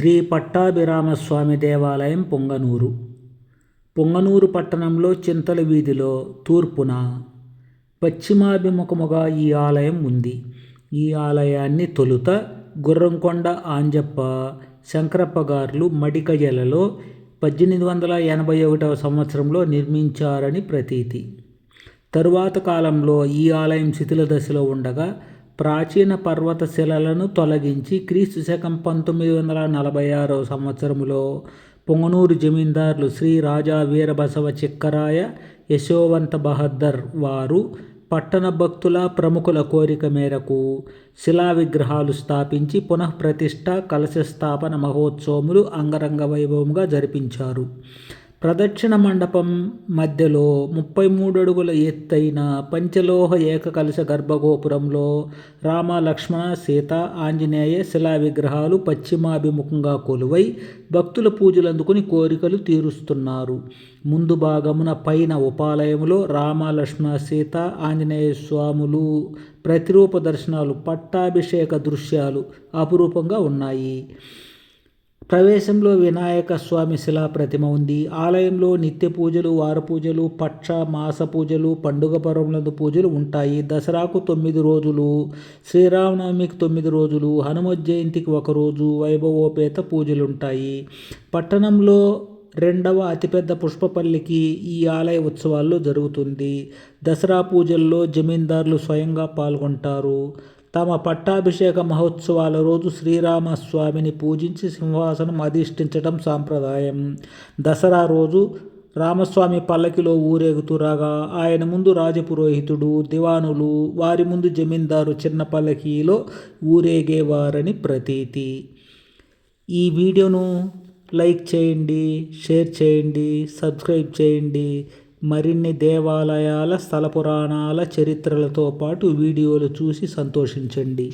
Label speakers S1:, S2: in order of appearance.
S1: శ్రీ పట్టాభిరామస్వామి దేవాలయం పొంగనూరు. పొంగనూరు పట్టణంలో చింతల వీధిలో తూర్పున పశ్చిమాభిముఖముగా ఈ ఆలయం ఉంది. ఈ ఆలయాన్ని తొలుత గుర్రంకొండ ఆంజప్ప శంకరప్ప గార్లు మడికయ్యలలో 1881 సంవత్సరంలో నిర్మించారని ప్రతీతి. తరువాత కాలంలో ఈ ఆలయం శిథిల దశలో ఉండగా ప్రాచీన పర్వత శిలలను తొలగించి క్రీస్తుశకం 1946 సంవత్సరంలో పొంగనూరు జమీందారులు శ్రీ రాజా వీరబసవ చిక్కరాయ యశోవంత బహద్దర్ వారు పట్టణ భక్తుల ప్రముఖుల కోరిక మేరకు శిలా విగ్రహాలు స్థాపించి పునఃప్రతిష్ఠ కలశ స్థాపన మహోత్సవములు అంగరంగ వైభవంగా జరిపించారు. ప్రదక్షిణ మండపం మధ్యలో 33 అడుగుల ఎత్తైన పంచలోహ ఏకకలశ గర్భగోపురంలో రామ లక్ష్మణ సీత ఆంజనేయ శిలా విగ్రహాలు పశ్చిమాభిముఖంగా కొలువై భక్తుల పూజలు అందుకుని కోరికలు తీరుస్తున్నారు. ముందు భాగమున పైన ఉపాలయంలో రామ లక్ష్మణ సీత ఆంజనేయ స్వాములు ప్రతిరూప దర్శనాలు పట్టాభిషేక దృశ్యాలు అపురూపంగా ఉన్నాయి. ప్రవేశంలో వినాయక స్వామి శిలా ప్రతిమ ఉంది. ఆలయంలో నిత్య పూజలు, వార పూజలు, పక్ష మాస పూజలు, పండుగ పర్వములందు పూజలు ఉంటాయి. దసరాకు 9 రోజులు, శ్రీరామనవమికి 9 రోజులు, హనుమత్ జయంతికి 1 రోజు వైభవోపేత పూజలుంటాయి. పట్టణంలో 2వ అతిపెద్ద పుష్పపల్లికి ఈ ఆలయ ఉత్సవాల్లో జరుగుతుంది. దసరా పూజల్లో జమీందారులు స్వయంగా పాల్గొంటారు. తమ పట్టాభిషేక మహోత్సవాల రోజు శ్రీరామస్వామిని పూజించి సింహాసనం అధిష్ఠించడం సాంప్రదాయం. దసరా రోజు రామస్వామి పల్లకిలో ఊరేగుతూ రాగా ఆయన ముందు రాజపురోహితుడు, దివానులు, వారి ముందు జమీందారు చిన్న పల్లకీలో ఊరేగేవారని ప్రతీతి. ఈ వీడియోను లైక్ చేయండి, షేర్ చేయండి, సబ్స్క్రైబ్ చేయండి. మరిన్ని దేవాలయాల స్థల పురాణాల చరిత్రలతో పాటు వీడియోలు చూసి సంతోషించండి.